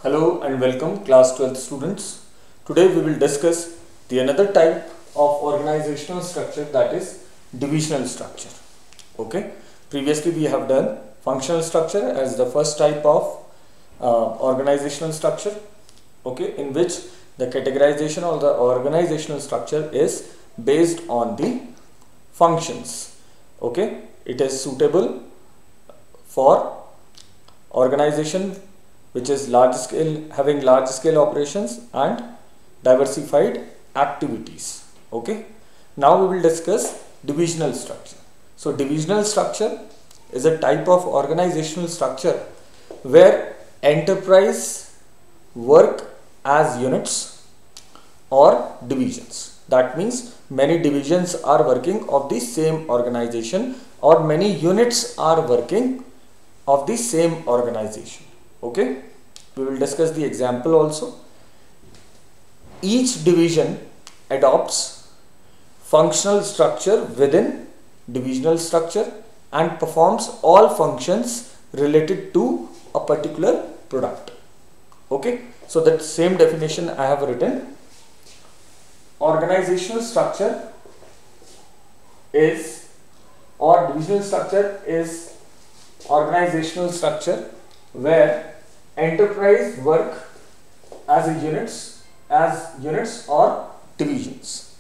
Hello and welcome class 12th students. Today we will discuss the another type of organizational structure, that is divisional structure. Okay. Previously we have done functional structure as the first type of organizational structure. Okay, in which the categorization of the organizational structure is based on the functions. Okay, it is suitable for organization which is having large scale operations and diversified activities. Okay, now we will discuss divisional structure. So divisional structure is a type of organizational structure where enterprise work as units or divisions. That means many divisions are working of the same organization, or many units are working of the same organization. Okay, we will discuss the example also. Each division adopts functional structure within divisional structure and performs all functions related to a particular product. Okay, so that same definition I have written. Organizational structure is, or divisional structure is, organizational structure where enterprise work as units or divisions.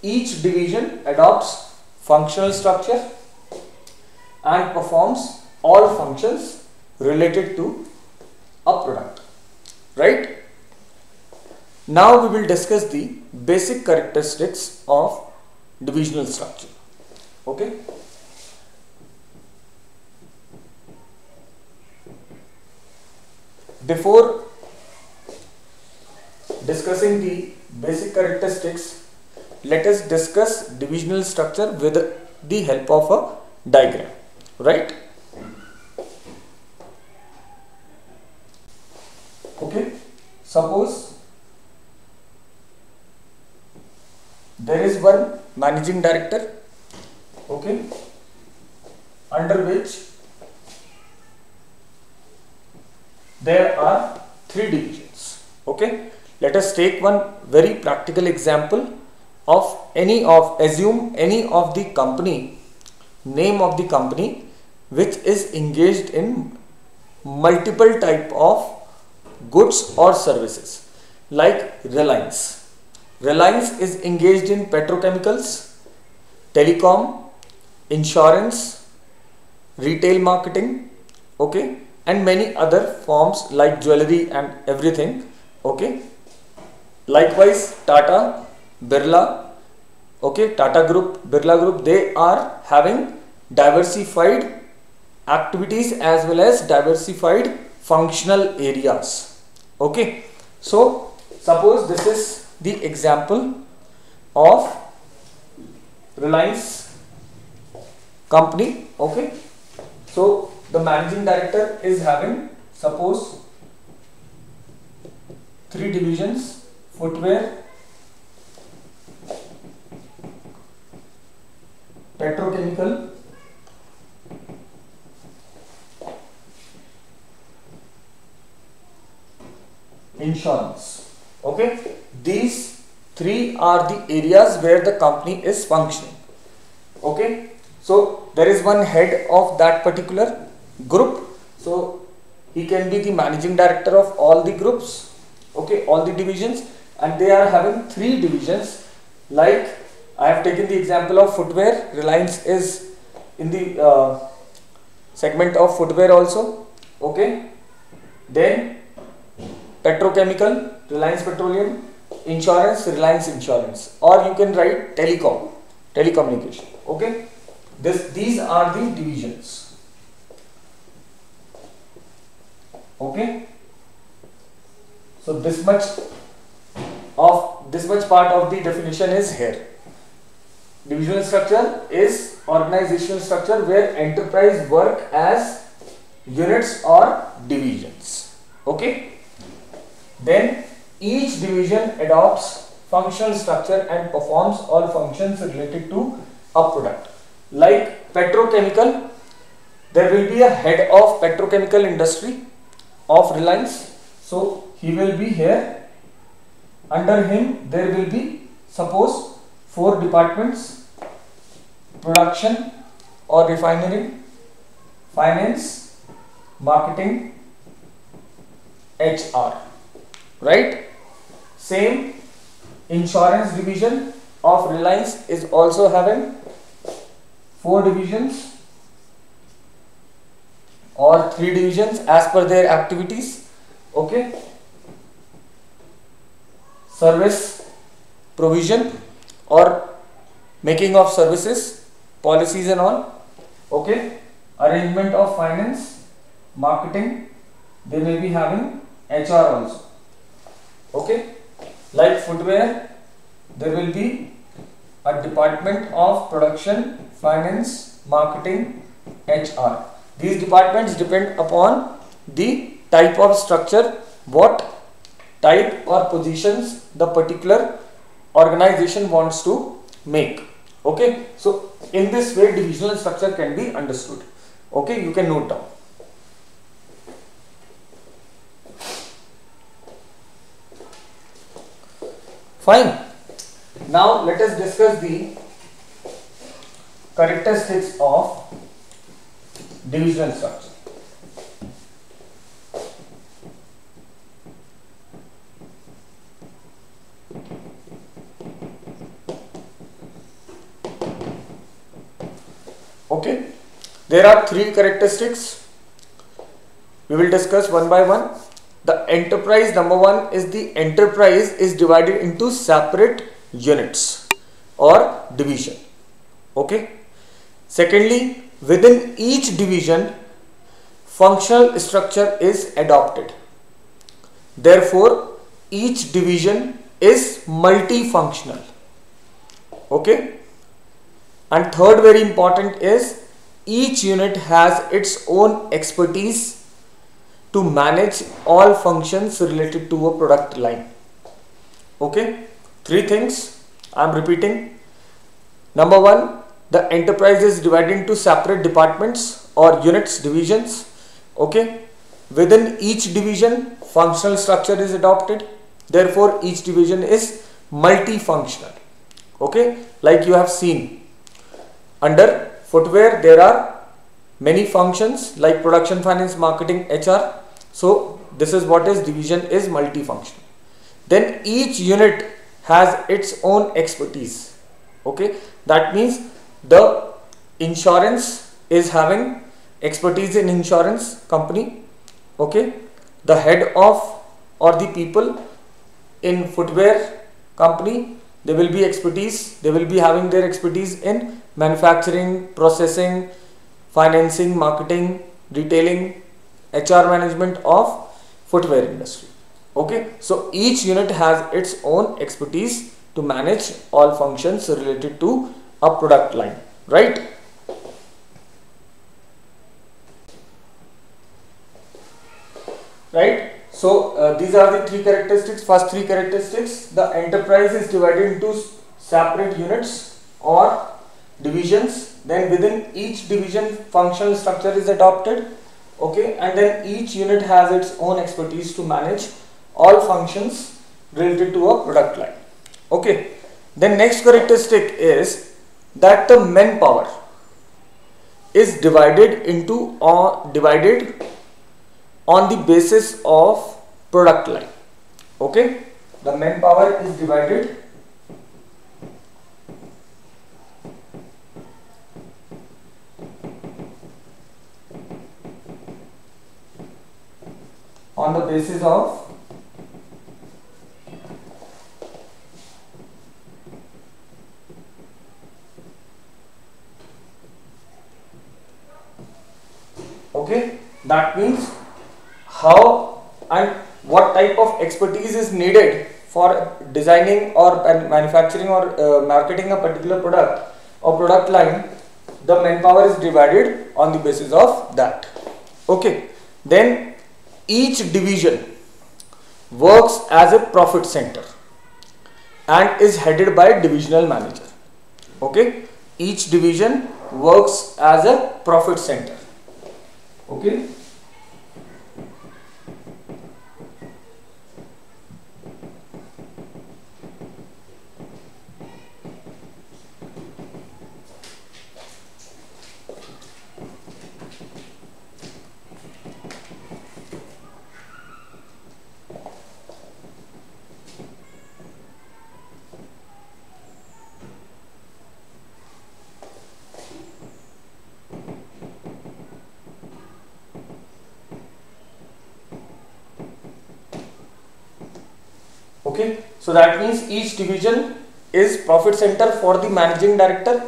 Each division adopts functional structure and performs all functions related to a product. Right? Now we will discuss the basic characteristics of divisional structure. Okay? Before discussing the basic characteristics, let us discuss divisional structure with the help of a diagram. Right? Okay. Suppose there is one managing director, okay, under which there are three divisions. Okay, let us take one very practical example of assume any of the company, name of the company which is engaged in multiple type of goods or services, like Reliance. Reliance is engaged in petrochemicals, telecom, insurance, retail marketing, okay, and many other forms like jewelry and everything. Okay, likewise Tata, Birla, okay, Tata Group, Birla Group, they are having diversified activities as well as diversified functional areas. Okay, so suppose this is the example of Reliance company. Okay, so the managing director is having, suppose, three divisions: footwear, petrochemical, insurance. Okay, these three are the areas where the company is functioning. Okay, so there is one head of that particular group, so he can be the managing director of all the groups, okay, all the divisions, and they are having three divisions. Like I have taken the example of footwear. Reliance is in the segment of footwear also. Okay, then petrochemical, Reliance Petroleum, insurance, Reliance Insurance, or you can write telecommunication. Okay, these are the divisions. Okay, so this much part of the definition is here. Divisional structure is organizational structure where enterprise work as units or divisions. Okay, then each division adopts functional structure and performs all functions related to a product. Like petrochemical, there will be a head of petrochemical industry of Reliance. So he will be here. Under him there will be, suppose, 4 departments: production or refinery, finance, marketing, HR, right? Same insurance division of Reliance is also having 4 divisions or 3 divisions as per their activities. Okay, service provision or making of services, policies and all. Okay, arrangement of finance, marketing, they may be having HR also. Okay, like footwear, there will be a department of production, finance, marketing, HR. These departments depend upon the type of structure, what type or positions the particular organization wants to make. Okay, so in this way divisional structure can be understood. Okay, you can note down. Fine. Now let us discuss the characteristics of divisional structure. Okay, there are 3 characteristics. We will discuss one by one. The enterprise, number 1 is the enterprise is divided into separate units or division. Okay. Secondly, within each division, functional structure is adopted. Therefore, each division is multifunctional. Okay. And third, very important, is each unit has its own expertise to manage all functions related to a product line. Okay, 3 things I am repeating. Number 1, the enterprise is divided into separate departments or units, divisions. Okay, within each division, functional structure is adopted. Therefore, each division is multifunctional. Okay, like you have seen, under footwear there are many functions like production, finance, marketing, HR. So this is what is division is multifunctional. Then each unit has its own expertise. Okay, that means the insurance is having expertise in insurance company. Okay, the head of or the people in footwear company, they will be expertise, they will be having their expertise in manufacturing, processing, financing, marketing, retailing, HR management of footwear industry. Okay, so each unit has its own expertise to manage all functions related to a product line, right? Right. So these are the 3 characteristics. First 3 characteristics: the enterprise is divided into separate units or divisions. Then within each division, functional structure is adopted. Okay, and then each unit has its own expertise to manage all functions related to a product line. Okay, then next characteristic is that the manpower is divided on the basis of product line. Okay, the manpower is divided on the basis of okay, that means how and what type of expertise is needed for designing or manufacturing or marketing a particular product or product line. The manpower is divided on the basis of that. Okay, then each division works as a profit center and is headed by divisional manager. Okay, each division works as a profit center. Okay, Okay, so that means each division is profit center for the managing director.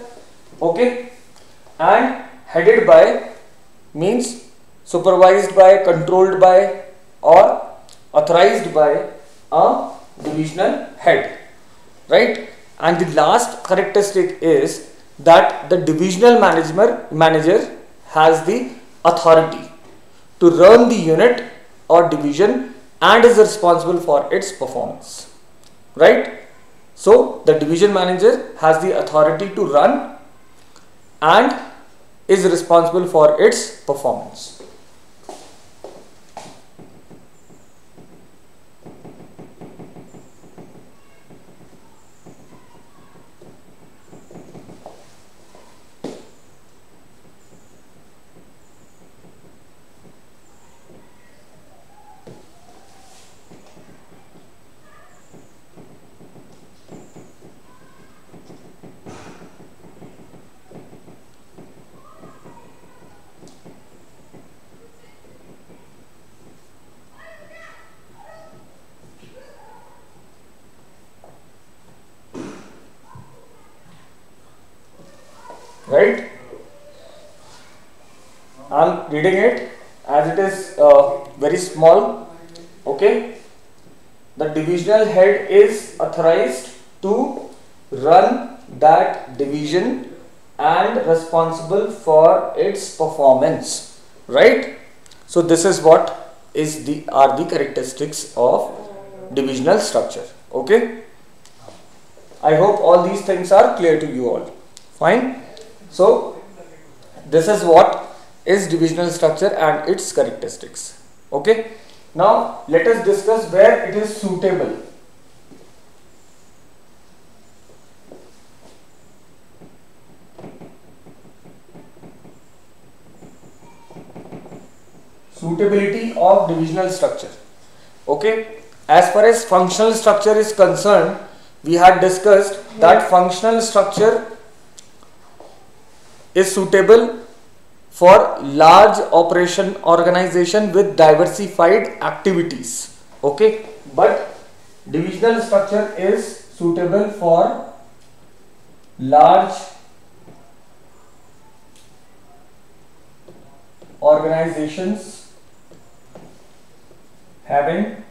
Okay, and headed by means supervised by, controlled by, or authorized by a divisional head, right? And the last characteristic is that the divisional manager has the authority to run the unit or division and is responsible for its performance, right? So the division manager has the authority to run and is responsible for its performance. Right? I'm reading it as it is very small. Okay, the divisional head is authorized to run that division and responsible for its performance, right? So this is what are the characteristics of divisional structure. Okay, I hope all these things are clear to you all. Fine. So this is what is divisional structure and its characteristics. Okay, now let us discuss where it is suitable. Suitability of divisional structure. Okay, as far as functional structure is concerned, we had discussed that functional structure is suitable for large operation organization with diversified activities. Okay, but divisional structure is suitable for large organizations having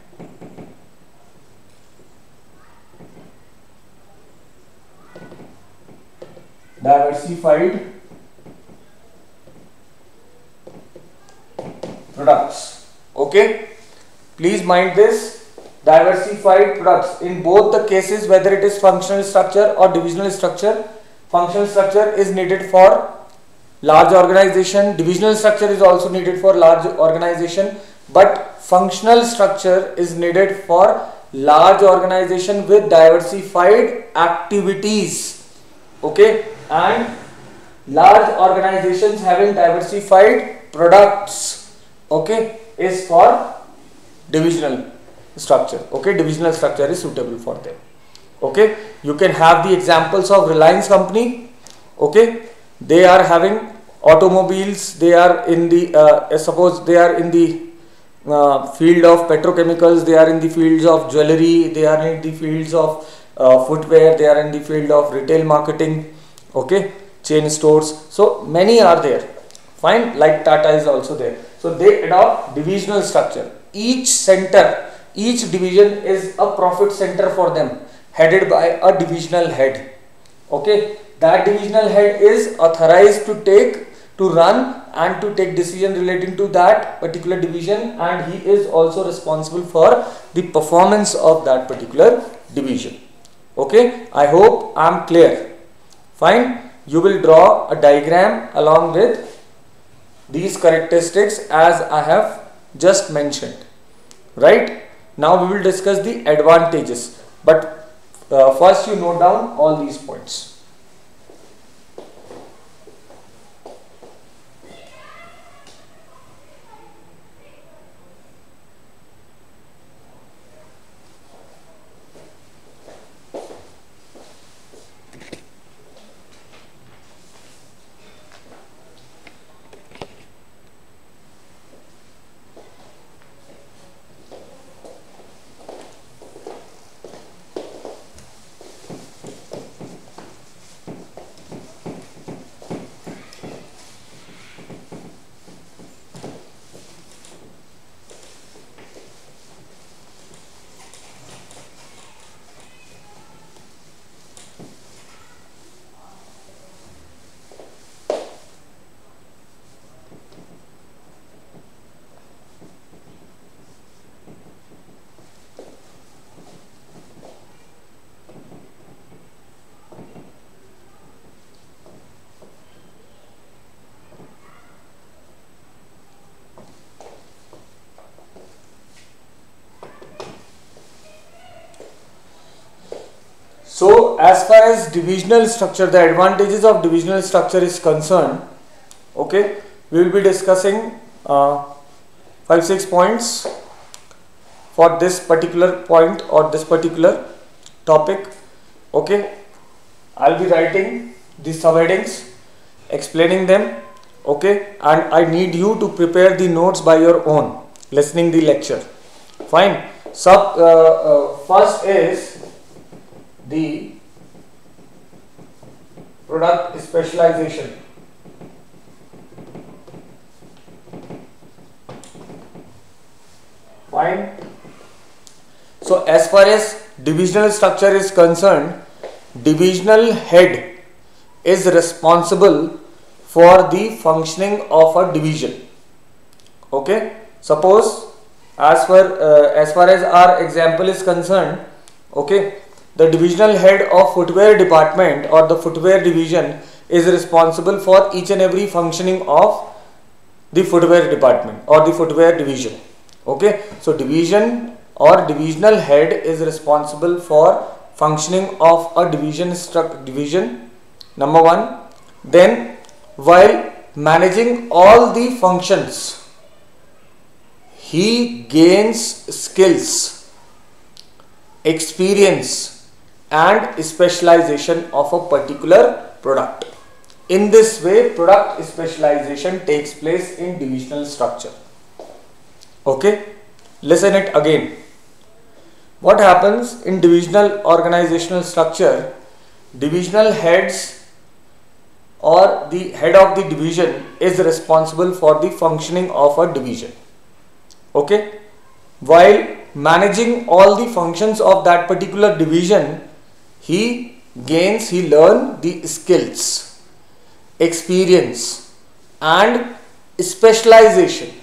diversified products. Okay, please mind this, diversified products in both the cases, whether it is functional structure or divisional structure. Functional structure is needed for large organization, divisional structure is also needed for large organization, but functional structure is needed for large organization with diversified activities. Okay, and large organizations having diversified products, okay, is for divisional structure. Okay, divisional structure is suitable for them. Okay, you can have the examples of Reliance company. Okay, they are having automobiles, they are in the suppose they are in the field of petrochemicals, they are in the fields of jewelry, they are in the fields of footwear, they are in the field of retail marketing. Okay, chain stores, so many are there. Fine, like Tata is also there. So they adopt divisional structure. Each center, each division is a profit center for them, headed by a divisional head. Okay, that divisional head is authorized to run and to take decision relating to that particular division, and he is also responsible for the performance of that particular division. Okay, I hope I am clear. Fine, you will draw a diagram along with these characteristics as I have just mentioned. Right, now we will discuss the advantages, but first you note down all these points. as far as divisional structure, the advantages of divisional structure is concerned, okay, we will be discussing 5-6 points for this particular point or this particular topic. Okay, I'll be writing the subheadings, explaining them, okay, and I need you to prepare the notes by your own, listening the lecture. Fine. First is the product specialization. Fine. So as far as divisional structure is concerned, divisional head is responsible for the functioning of a division. Okay. Suppose as far as our example is concerned, okay, the divisional head of footwear department or the footwear division is responsible for each and every functioning of the footwear department or the footwear division. Okay, so division or divisional head is responsible for functioning of a division, number one. Then while managing all the functions, he gains skills, experience and specialization of a particular product. In this way, product specialization takes place in divisional structure. Okay, listen it again. What happens in divisional organizational structure? Divisional heads or the head of the division is responsible for the functioning of a division. Okay, while managing all the functions of that particular division, he learns the skills, experience and specialization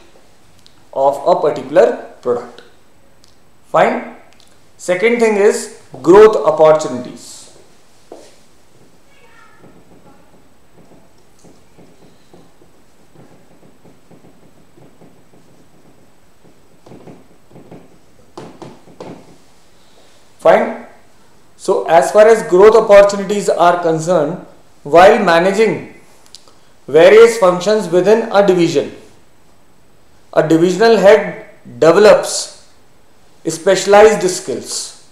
of a particular product. Fine. Second thing is growth opportunities. Fine. So as far as growth opportunities are concerned, while managing various functions within a division, a divisional head develops specialized skills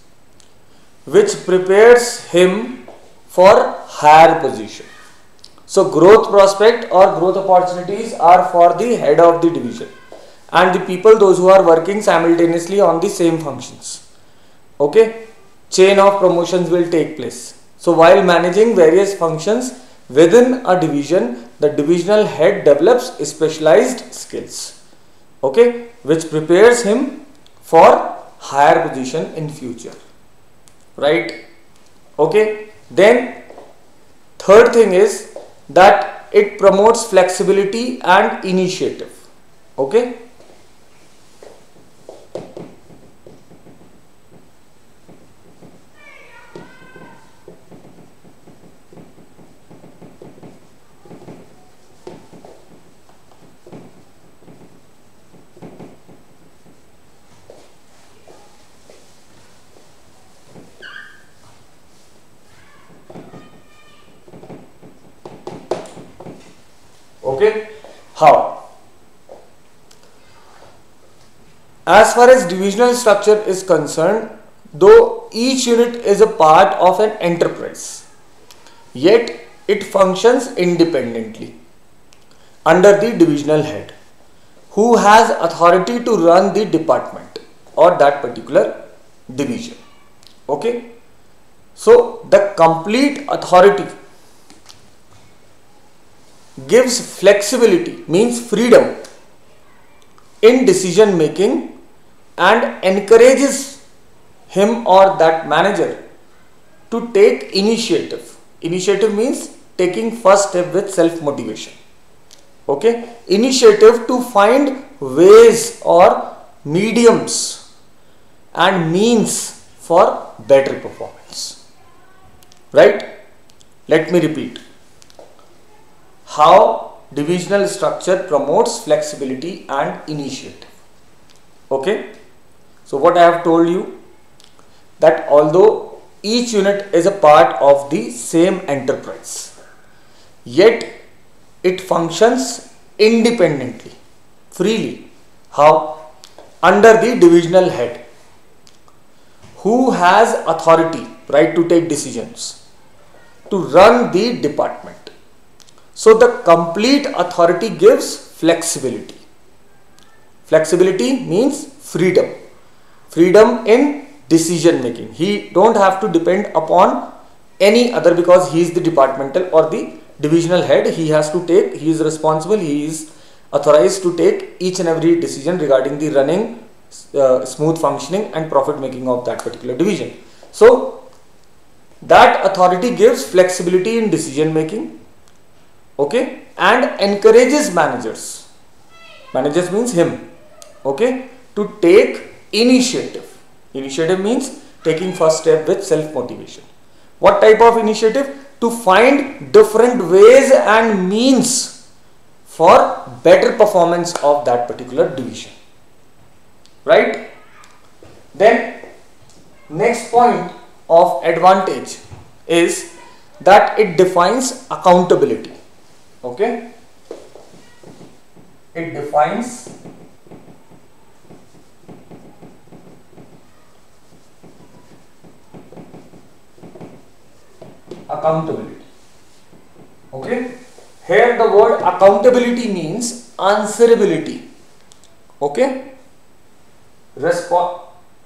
which prepares him for higher position. So growth prospect or growth opportunities are for the head of the division and the people, those who are working simultaneously on the same functions. Okay, chain of promotions will take place. So while managing various functions within a division, the divisional head develops specialized skills, okay, which prepares him for higher position in future, right? Okay, then third thing is that it promotes flexibility and initiative. Okay, okay, how? As far as divisional structure is concerned, though each unit is a part of an enterprise, yet it functions independently under the divisional head, who has authority to run the department or that particular division. Okay, so the complete authority gives flexibility, means freedom in decision making, and encourages him or that manager to take initiative. Initiative means taking first step with self motivation. Okay, initiative to find ways or mediums and means for better performance, right? Let me repeat. How divisional structure promotes flexibility and initiative. Okay, so what I have told you, that although each unit is a part of the same enterprise, yet it functions independently, freely. How? Under the divisional head, who has authority, right, to take decisions, to run the department. So the complete authority gives flexibility. Flexibility means freedom. Freedom in decision making. He don't have to depend upon any other, because he is the departmental or the divisional head. He has to take, he is responsible, he is authorized to take each and every decision regarding the running, smooth functioning and profit making of that particular division. So that authority gives flexibility in decision making, okay, and encourages managers. Managers means him, okay, to take initiative. Initiative means taking first step with self motivation. What type of initiative? To find different ways and means for better performance of that particular division, right? Then next point of advantage is that it defines accountability, okay. It defines accountability, okay. Here the word accountability means answerability, okay.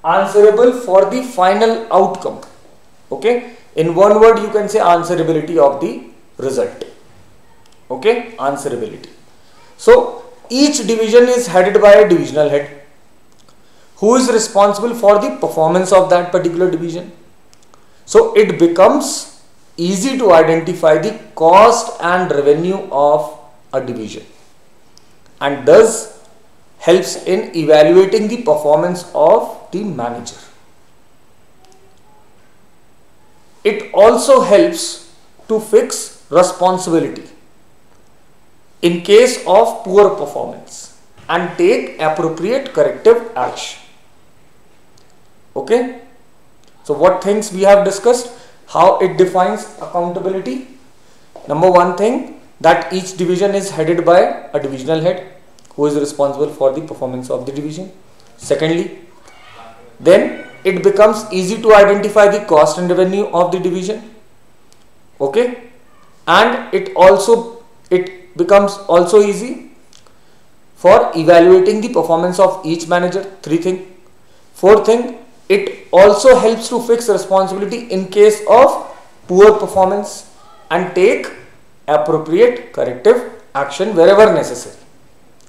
Answerable for the final outcome, okay. In one word you can say answerability of the result, okay, answerability. So each division is headed by a divisional head who is responsible for the performance of that particular division. So it becomes easy to identify the cost and revenue of a division, and thus helps in evaluating the performance of the manager. It also helps to fix responsibility in case of poor performance and take appropriate corrective action, okay. So what things we have discussed? How it defines accountability? Number one thing, that each division is headed by a divisional head who is responsible for the performance of the division. Secondly, then it becomes easy to identify the cost and revenue of the division, okay, and it becomes also easy for evaluating the performance of each manager. Three thing. Fourth thing, it also helps to fix responsibility in case of poor performance and take appropriate corrective action wherever necessary.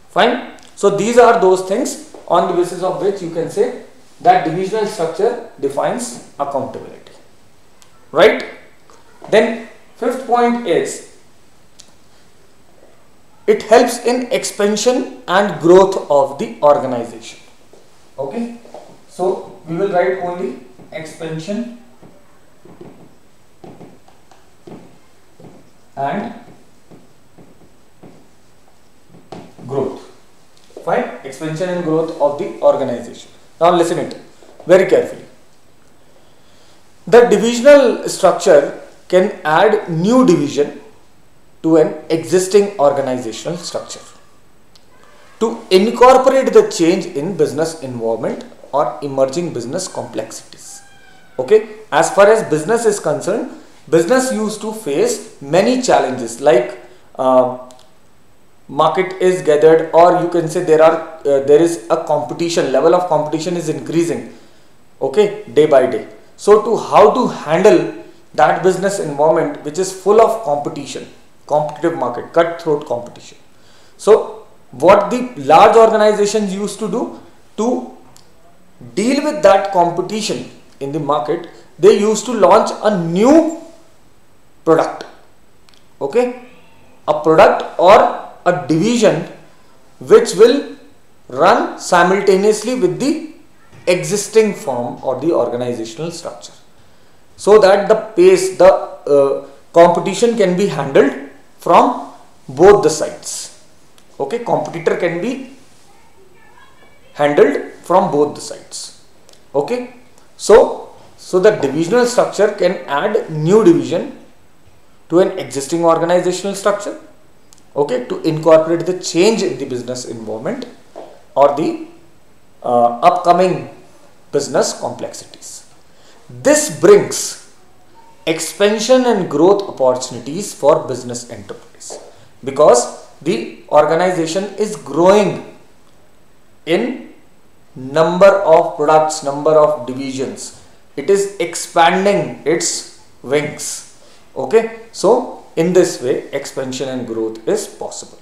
Fine. So these are those things on the basis of which you can say that divisional structure defines accountability, right? Then fifth point is it helps in expansion and growth of the organization, okay. So we will write only expansion and growth. Fine. Expansion and growth of the organization. Now listen it very carefully. The divisional structure can add new division to an existing organizational structure to incorporate the change in business environment or emerging business complexities, okay. As far as business is concerned, business used to face many challenges like market is gathered, or you can say there is a competition, level of competition is increasing, okay, day by day. So to how to handle that business environment which is full of competition, competitive market, cutthroat competition. So what the large organizations used to do to deal with that competition in the market, they used to launch a new product, okay, a product or a division which will run simultaneously with the existing firm or the organizational structure, so that the pace, the competition can be handled from both the sides, okay. Competitor can be handled from both the sides, okay. So So the divisional structure can add new division to an existing organizational structure, okay, to incorporate the change in the business environment or the upcoming business complexities. This brings expansion and growth opportunities for business enterprise because the organization is growing in number of products, number of divisions. It is expanding its wings. Okay, so in this way expansion and growth is possible,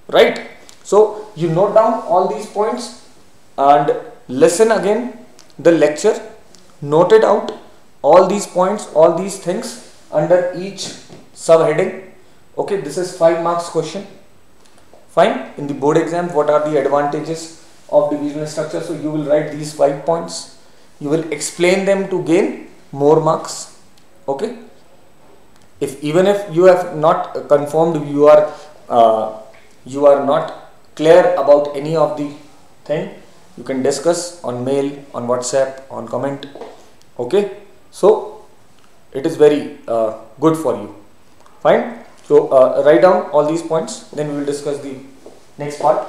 right? So you note down all these points and listen again the lecture, note it out, all these points, all these things under each subheading. Okay, this is 5 marks question. Fine. In the board exam, what are the advantages of divisional structure? So you will write these 5 points. You will explain them to gain more marks. Okay. Even if you have not confirmed, you are not clear about any of the thing, you can discuss on mail, on WhatsApp, on comment. Okay. So it is very good for you. Fine. So write down all these points, then we will discuss the next part.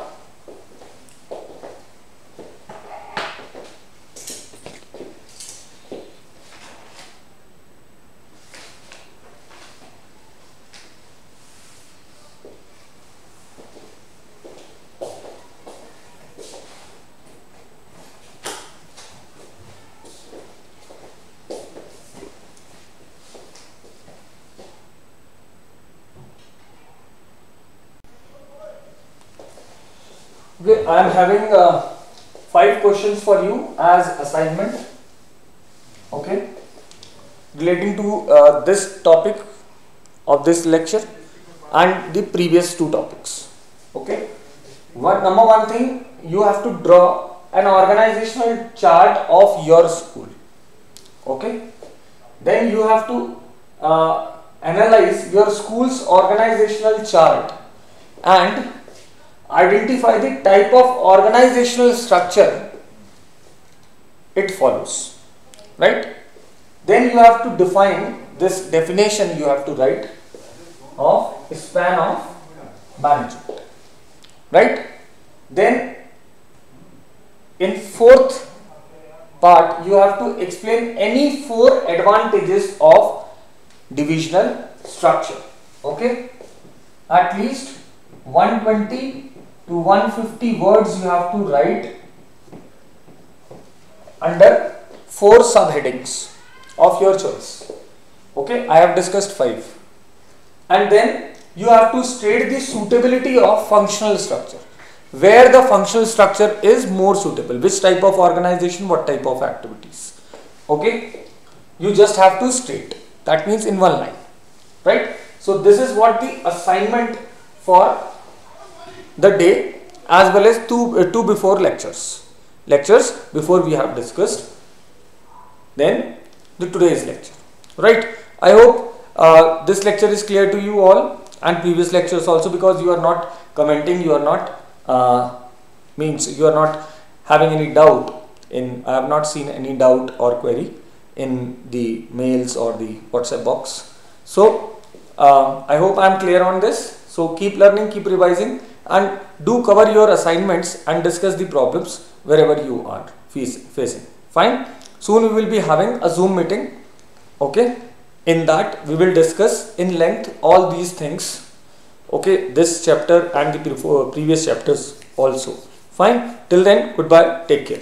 Okay, I am having 5 questions for you as assignment, okay, relating to this topic of this lecture and the previous 2 topics. Okay, number one thing, you have to draw an organizational chart of your school. Okay, then you have to analyze your school's organizational chart and identify the type of organizational structure it follows, right? Then you have to define this definition, you have to write of span of management, right? Then in 4th part you have to explain any 4 advantages of divisional structure. Okay, at least 120 to 150 words you have to write under 4 subheadings of your choice. Okay, I have discussed 5. And then you have to state the suitability of functional structure, where the functional structure is more suitable, which type of organization, what type of activities. Okay, you just have to state, that means in 1 line, right? So this is what the assignment for the day, as well as two before lectures before we have discussed, then the today's lecture, right? I hope this lecture is clear to you all, and previous lectures also, because you are not commenting, you are not you are not having any doubt in, I have not seen any doubt or query in the mails or the WhatsApp box. So I hope I am clear on this. So keep learning, keep revising, and do cover your assignments and discuss the problems wherever you are facing. Fine. Soon we will be having a Zoom meeting. Okay. In that we will discuss in length all these things. Okay. This chapter and the previous chapters also. Fine. Till then, goodbye. Take care.